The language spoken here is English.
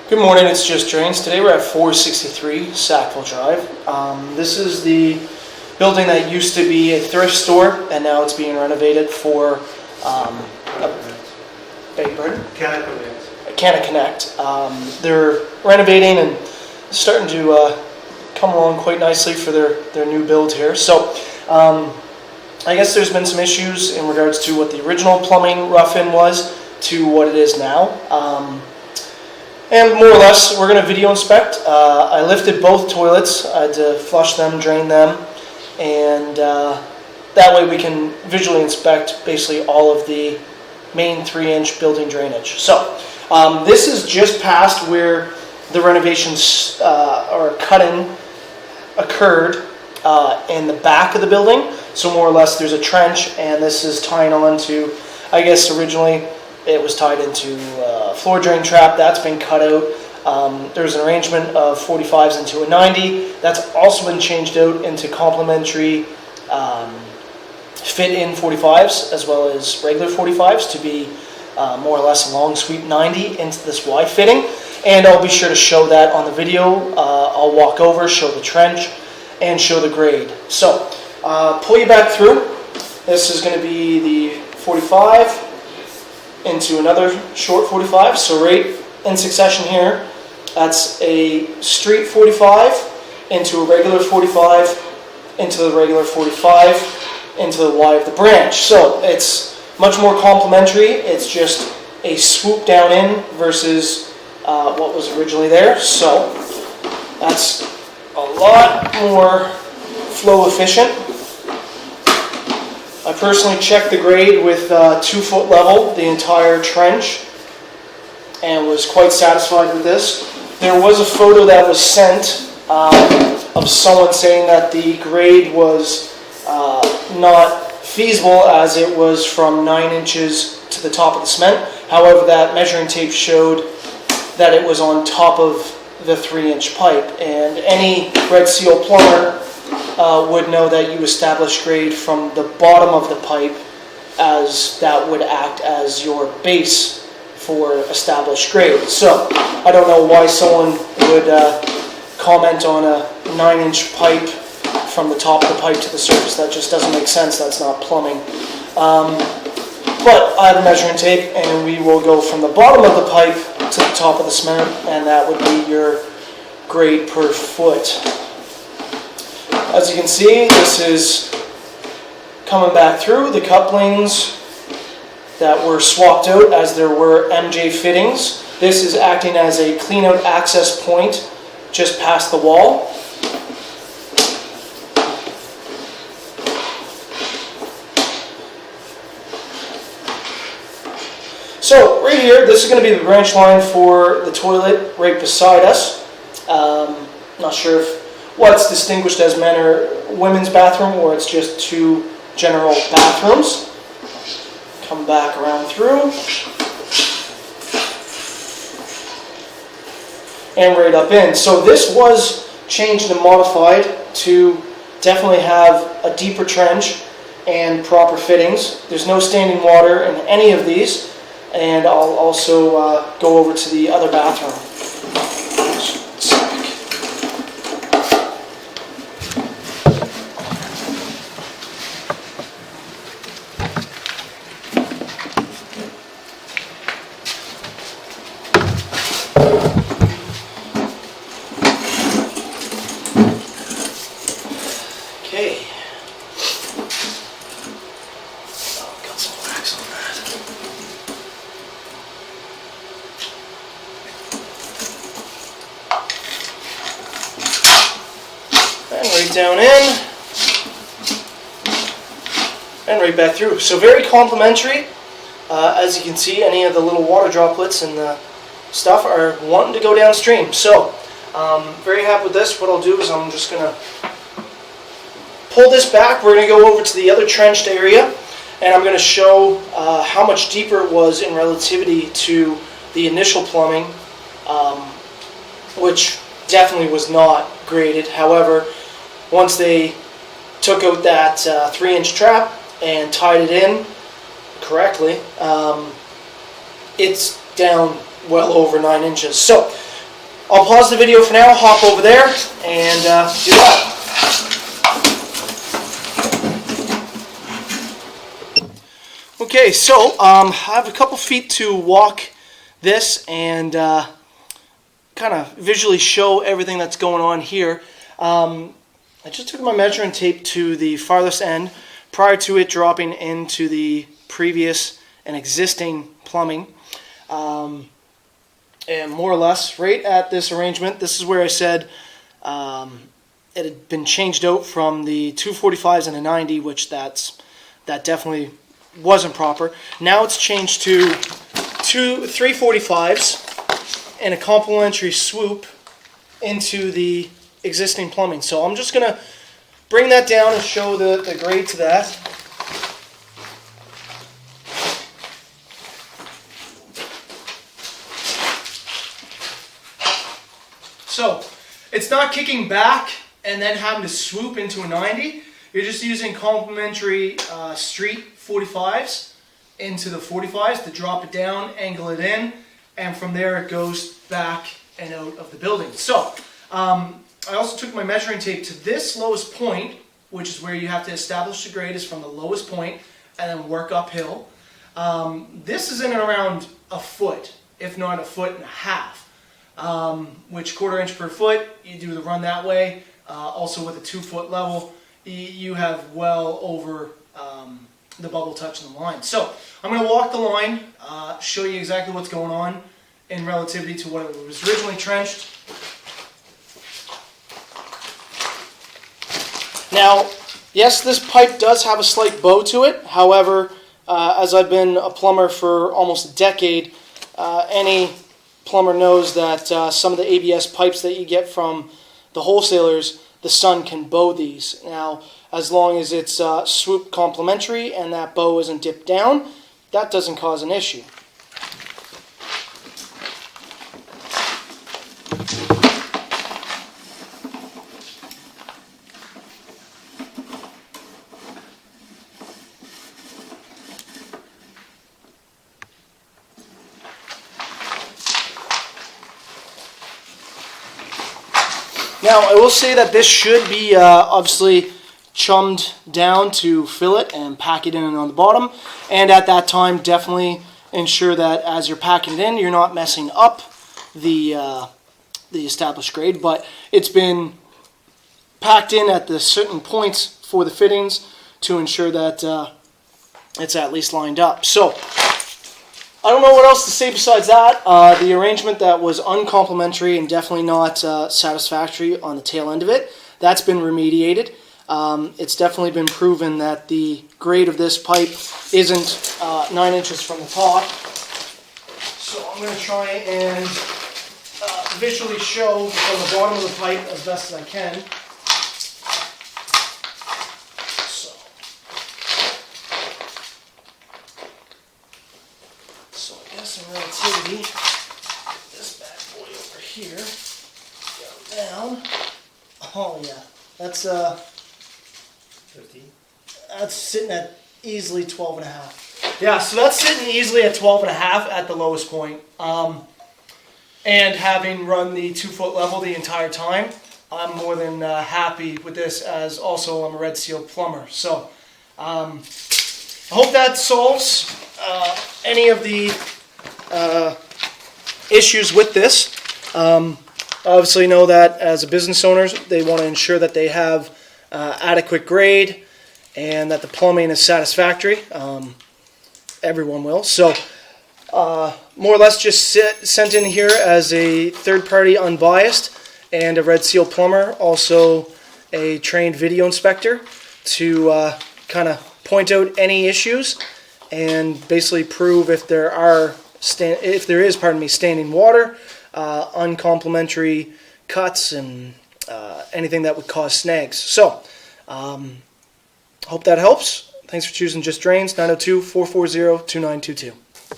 Good morning, it's Just Drains. Today we're at 463 Sackville Drive. This is the building that used to be a thrift store, and now it's being renovated for Canada Connect. They're renovating and starting to come along quite nicely for their new build here. So I guess there's been some issues in regards to what the original plumbing rough-in was to what it is now. And more or less, we're going to video inspect. I lifted both toilets. I had to flush them, drain them, and that way we can visually inspect basically all of the main 3-inch building drainage. So this is just past where the renovations or cutting occurred in the back of the building. So more or less there's a trench, and this is tying on to, I guess originally it was tied into a floor drain trap. That's been cut out. There's an arrangement of 45s into a 90. That's also been changed out into complementary fit-in 45s as well as regular 45s to be more or less a long sweep 90 into this Y fitting. And I'll be sure to show that on the video. I'll walk over, show the trench, and show the grade. So pull you back through. This is going to be the 45 into another short 45, so right in succession here, that's a street 45 into a regular 45 into the regular 45 into the Y of the branch. So it's much more complementary. It's just a swoop down in versus what was originally there. So that's a lot more flow efficient. I personally checked the grade with 2 foot level, the entire trench, and was quite satisfied with this. There was a photo that was sent of someone saying that the grade was not feasible as it was from 9 inches to the top of the cement. However, that measuring tape showed that it was on top of the 3-inch pipe, and any Red Seal plumber would know that you establish grade from the bottom of the pipe, as that would act as your base for established grade. So I don't know why someone would comment on a 9-inch pipe from the top of the pipe to the surface. That just doesn't make sense. That's not plumbing. But I have a measuring tape, and we will go from the bottom of the pipe to the top of the cement, and that would be your grade per foot. As you can see, this is coming back through the couplings that were swapped out as there were MJ fittings. This is acting as a clean out access point just past the wall. So right here, this is going to be the branch line for the toilet right beside us. Not sure if what's distinguished as men or women's bathroom, or it's just 2 general bathrooms. Come back around through. And right up in. So this was changed and modified to definitely have a deeper trench and proper fittings. There's no standing water in any of these. And I'll also go over to the other bathroom. Okay. Oh, got some wax on that. And right down in. And right back through. So very complimentary. As you can see, any of the little water droplets and the stuff are wanting to go downstream. So, very happy with this. What I'll do is I'm just going to pull this back. We're going to go over to the other trenched area, and I'm going to show how much deeper it was in relativity to the initial plumbing, which definitely was not graded. However, once they took out that 3-inch trap and tied it in correctly, it's down well over 9 inches. So I'll pause the video for now, hop over there, and do that. Okay, so I have a couple feet to walk this and kind of visually show everything that's going on here. I just took my measuring tape to the farthest end prior to it dropping into the previous and existing plumbing. And more or less, right at this arrangement, this is where I said it had been changed out from the 245s and a 90, which that definitely wasn't proper. Now it's changed to 345s and a complementary swoop into the existing plumbing. So I'm just going to bring that down and show the grade to that. So it's not kicking back and then having to swoop into a 90. You're just using complementary street 45s into the 45s to drop it down, angle it in, and from there it goes back and out of the building. So I also took my measuring tape to this lowest point, which is where you have to establish the grade, is from the lowest point and then work uphill. This is in and around a foot, if not a foot and a half, which 1/4 inch per foot, you do the run that way. Also with a 2-foot level, you have well over the bubble touching the line. So I'm going to walk the line, show you exactly what's going on in relativity to what it was originally trenched. Now, yes, this pipe does have a slight bow to it. However, as I've been a plumber for almost a decade, any plumber knows that some of the ABS pipes that you get from the wholesalers, the sun can bow these. Now, as long as it's swoop complementary and that bow isn't dipped down, that doesn't cause an issue. Now, I will say that this should be obviously chummed down to fill it and pack it in on the bottom. And at that time, definitely ensure that as you're packing it in, you're not messing up the established grade. But it's been packed in at the certain points for the fittings to ensure that it's at least lined up. So I don't know what else to say besides that. The arrangement that was uncomplimentary and definitely not satisfactory on the tail end of it, that's been remediated. It's definitely been proven that the grade of this pipe isn't 9 inches from the top. So I'm going to try and visually show from the bottom of the pipe as best as I can. So I guess in relativity, this bad boy over here, go down. Oh yeah, that's 15. That's sitting at easily 12 and a half. Yeah, so that's sitting easily at 12 and a half at the lowest point. And having run the 2-foot level the entire time, I'm more than happy with this, as also I'm a Red Seal plumber. So I hope that solves any of the issues with this. Obviously know that as a business owners, they want to ensure that they have adequate grade and that the plumbing is satisfactory. Everyone will. So more or less just sent in here as a third-party unbiased and a Red Seal plumber, also a trained video inspector, to kind of point out any issues and basically prove if there is standing water, uncomplimentary cuts, and anything that would cause snags. So hope that helps. Thanks for choosing Just Drains, 902-440-2922.